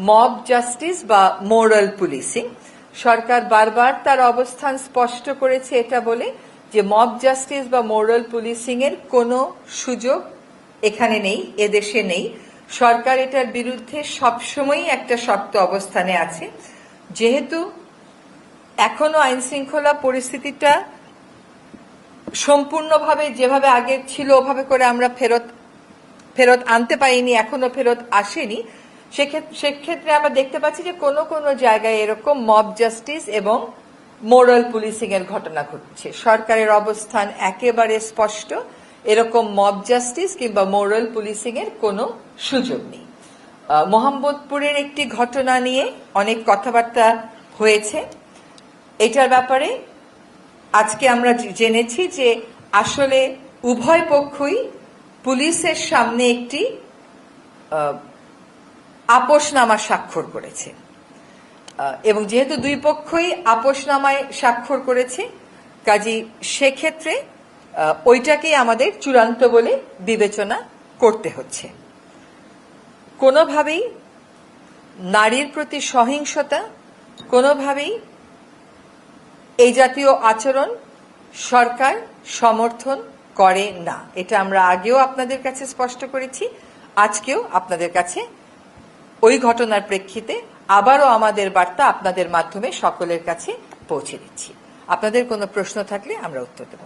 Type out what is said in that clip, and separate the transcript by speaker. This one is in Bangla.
Speaker 1: মব জাস্টিস বা মোরাল পুলিশিং। সরকার বারবার তার অবস্থান স্পষ্ট করেছে এটা বলে যে মব জাস্টিস বা মোরাল পুলিশিং এর কোনো সুযোগ এখানে নেই, এদেশে নেই। সরকার এটার বিরুদ্ধে সবসময়ই একটা শক্ত অবস্থানে আছে। যেহেতু এখনো আইন শৃঙ্খলা পরিস্থিতিটা সম্পূর্ণভাবে যেভাবে আগে ছিল ওভাবে করে আমরা ফেরত আনতে পারিনি, এখনো ফেরত আসেনি, সেক্ষেত্রে আমরা দেখতে পাচ্ছি যে কোনো কোনো জায়গায় এরকম মব জাস্টিস এবং মোরাল পুলিশিং এর ঘটনা ঘটছে। সরকারের অবস্থান একেবারে স্পষ্ট, এরকম মব জাস্টিস কিংবা মোরাল পুলিশিং এর কোনো সুযোগ নেই। মোহাম্মদপুরের একটি ঘটনা নিয়ে অনেক কথাবার্তা হয়েছে। এটার ব্যাপারে আজকে আমরা জেনেছি যে আসলে উভয় পক্ষই পুলিশের সামনে একটি আপোষনামা স্বাক্ষর করেছে এবং যেহেতু দুই পক্ষই আপোষনামায় স্বাক্ষর করেছে, কাজী সেক্ষেত্রে ওইটাকেই আমাদের চূড়ান্ত বলে বিবেচনা করতে হচ্ছে। কোনোভাবেই নারীর প্রতি সহিংসতা, কোনোভাবেই এই জাতীয় আচরণ সরকার সমর্থন করে না। এটা আমরা আগেও আপনাদের কাছে স্পষ্ট করেছি, আজকেও আপনাদের কাছে ওই ঘটনার প্রেক্ষিতে আবারও আমাদের বার্তা আপনাদের মাধ্যমে সকলের কাছে পৌঁছে দিচ্ছি। আপনাদের কোনো প্রশ্ন থাকলে আমরা উত্তর দেব।